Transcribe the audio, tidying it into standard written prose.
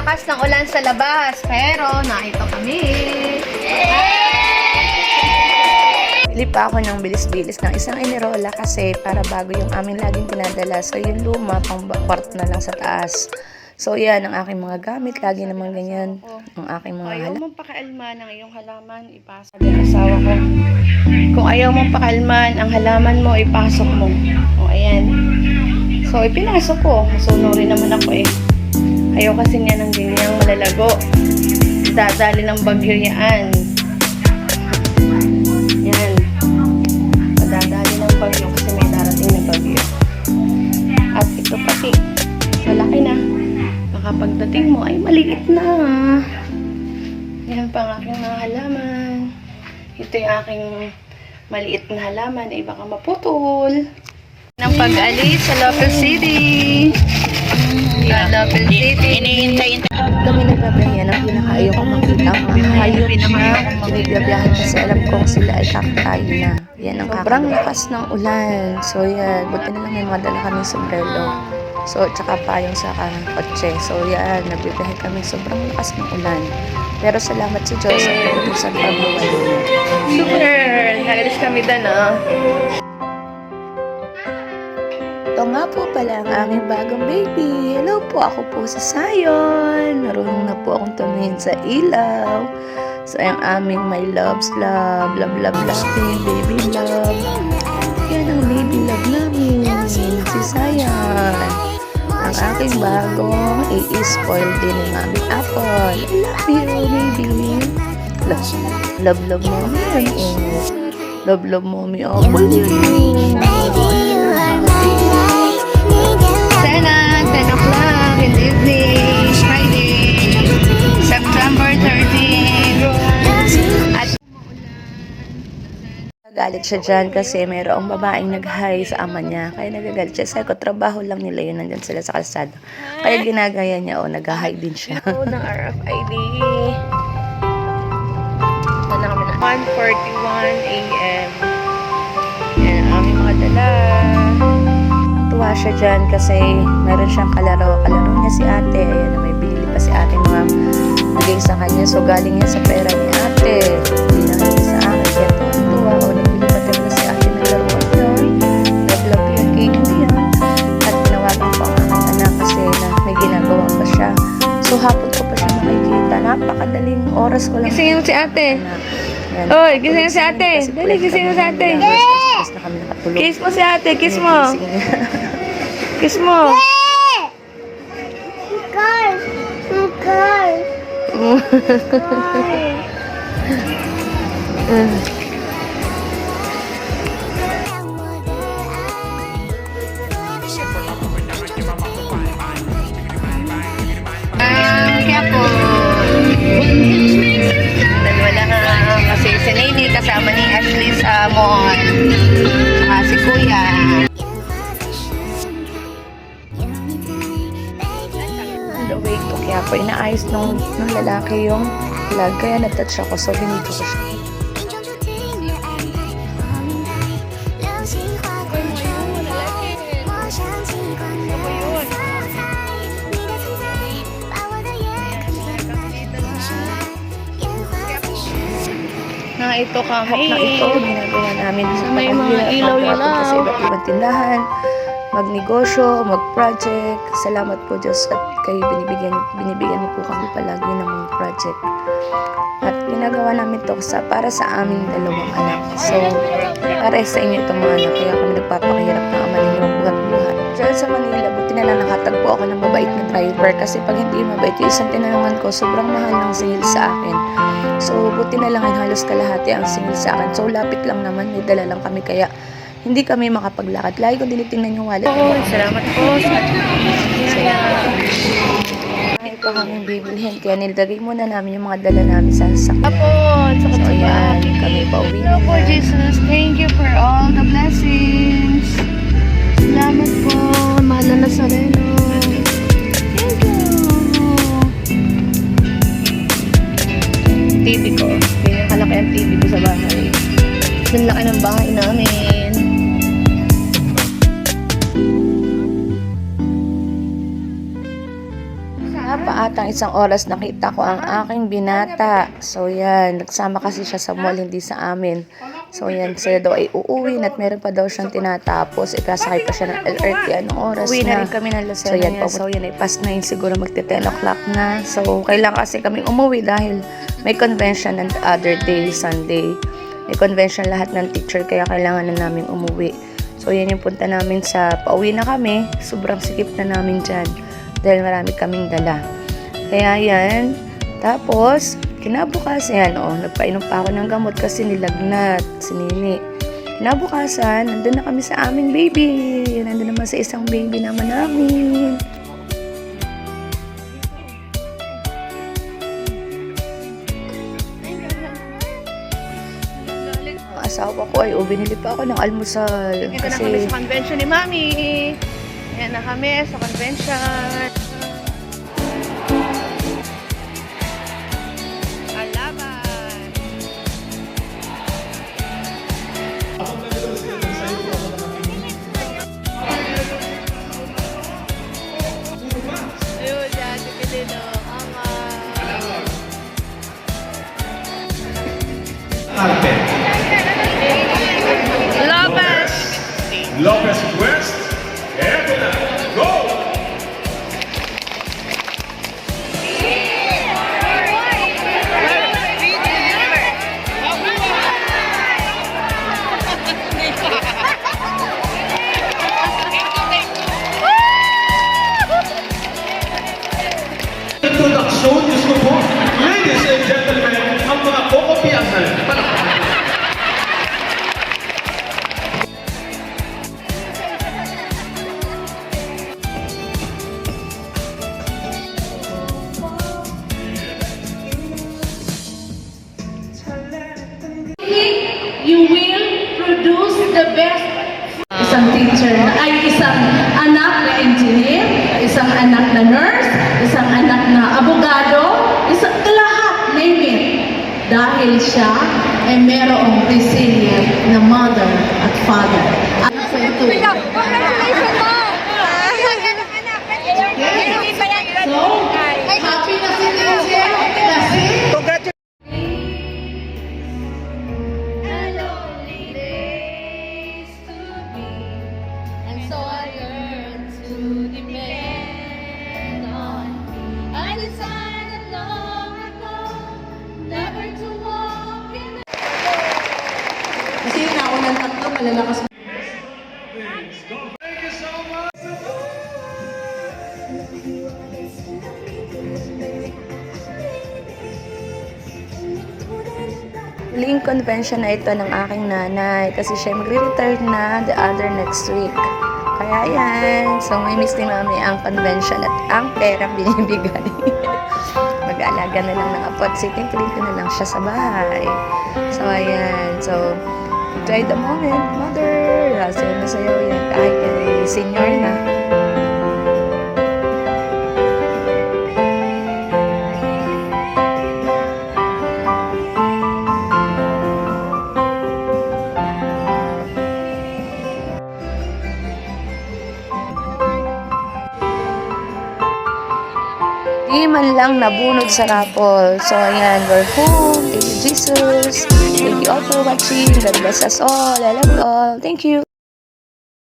lakas ng ulan sa labas. Pero, naito kami. Bili pa ako ng bilis-bilis ng isang inirola kasi para bago yung aming laging tinadala. So, yung luma, pang kwarto na lang sa taas. So, yan ang aking mga gamit. Lagi naman ganyan ang aking mga Ayaw mong pakalman ang iyong halaman, ipasok ng asawa ko. Kung ayaw mong pakalman ang halaman mo, ipasok mo. O, ayan. So, ipinasok ko. Masunurin naman ako eh. Ayaw kasi niya ng ganyang malalago. Dadali ng bagyo yan. Yan. Dadali ng bagyo kasi may darating na bagyo. At ito pati, malaki na. Pagdating mo ay maliit na. Yan pa ang aking mga halaman. Ito yung aking maliit na halaman ay baka maputol. Ng pag-alis sa Local City. Local City. Kami nagbabayan ang pinakaayaw ko makita ang mga hayop na binibiyabiyahan kasi alam kong sila ay kakakain na. Yan ang sobrang lakas ng ulan. So yan, buti na lang may mga dala kaming sombrero. So, tsaka payong sa kanang kotse. So, yan, nagbibiyahe kami sobrang lakas ng ulan. Pero salamat sa Diyos at pagdating sa pagbuhay. Super! Nakalis kami doon, oh. Ito nga po pala ang aming bagong baby. Hello po, ako po si Sayon. Marunong na po akong tumingin sa ilaw. So, ang aming my loves love, love, love, love, baby love. Yan ang baby love namin, si Sayon. Ang aking bagong i-spoil din ng aming apple. I love you, baby. Love, love, mommy. Love, love, mommy. Apple. Sana, 10 o'clock in the evening, Friday, September 13. Nagagalit siya dyan kasi mayroong babaeng nag-hi sa ama niya. Kaya nagagalit siya. Sabi ko, trabaho lang nila yun. Nandyan sila sa kalsada. Kaya ginagaya niya, nag-hi din siya. Ito ng RFID. Sana kami na. 1:41 a.m. Yan ang aming mga dala. Tuwa siya dyan kasi meron siyang kalaro. Kalaro niya si ate. Ayan, may bili pa si ate mga bigay sa kanya. So, galing yan sa pera ni ate. Hindi na niya sa akin. Kaya tuwa. Nagbili pa tayo si ate ng laruan yun. Nag-love yung cake niya. At tinawagan ko ang aking anak kasi na may ginagawa pa siya. So, hapon ko pa siya makikita. Napakadaling oras ko lang. Gisingin mo si ate. Yan. Oy, gisingin mo si ate. Dali, gisingin mo si ate. Na kami nakatulog. Kiss mo si ate. Kiss mo. Kiss mo. Kaya po. Dalawa lang kasi si Nene kasama ni Ashley sa mall. Saka si Kuya. The way to kaya po inaayos nung lalaki yung vlog kaya natouch ako so binito ko siya. Na ito kami. Na ito ginagawa namin Sa may mga ilaw-ilaw. sa iba't ibang tindahan, magnegosyo, mag-project. Salamat po Diyos at kayo binibigyan niyo po kami palagi ng mga project. At ginagawa namin to para sa aming dalawang anak. So, para sa inyo itong mga anak. Kaya kami nagpapakahirap ng ama ninyo buhat-buhat. Diyan sa Manila, buti na lang nakatagpo ako ng mabait na driver. Kasi pag hindi mabait, yung isang tinanungan ko, sobrang mahal ng singil sa akin. So, buti na lang halos kalahati ang singil sa akin. So, lapit lang naman, may dala lang kami. Kaya, hindi kami makapaglakad. Lagi ko tinitingnan yung wallet. Salamat po. Ay pa kami bibilhin. Kaya nilagay muna namin yung mga dala namin sa sasakyan. Tapos, So, ayan, kami pauwi na. Hello po, Jesus. Thank you for all the blessings. Salamat po, mahal na Nazareno. Thank you. TV ko. Ganyan kalaki ang TV ko sa bahay. Ang laki ng bahay namin. Paatang isang oras nakita ko ang aking binata. So yan, nagsama kasi siya sa mall, hindi sa amin. So yan, sila daw ay uuwi at meron pa daw siyang tinatapos. Ikasakay pa siya ng LRT, anong oras Uwi na na. rin kami ng So yan, so yan ay past 9 siguro magte 10 o'clock na. So kailangan kasi kami umuwi dahil may convention and other day, Sunday. May convention lahat ng teacher kaya kailangan na namin umuwi. So yan yung punta namin sa pauwi na kami. Sobrang sikip na namin dyan dahil marami kaming dala. Kaya yan. Tapos, kinabukasan, nagpainom pa ako ng gamot kasi nilagnat si Nini. Kinabukasan, nandun na kami sa aming baby. Nandun naman sa isang baby naman namin. Ang asawa ko ay binili pa ako ng almusal. Ito na kami sa convention ni Mami. Ayan na kami sa convention. Alaban. Ayun, yan. Dipili no. Arte. Lopez. Lopez West. Eto na. Go! Introduction, Diyos ko po. Ladies and gentlemen, ang mga kokopiyahan. You will produce the best. Isang teacher na, ay isang anak na engineer, isang anak na nurse, isang anak na abogado, isang lahat, name it. Dahil siya ay merong resilient na mother at father. At sa ito. Congratulations, Mom! So, happy na si teacher kasi kasi naunang tatlo malalakas. Huling convention na ito ng aking nanay kasi siya magre-retire na the other next week. Kaya yan. So, may miss ni Mami ang convention at ang perang binibigay. Mag-aalaga na lang ng apo at siting-piling ko na lang siya sa bahay. So, ayan. So, enjoy the moment, mother. Sayo na sayo yan kahit senior na. Di man lang nabunod sa raffle. So, ayan, we're home. Thank you, Jesus. Thank you all for watching. God bless us all. I love you all. Thank you.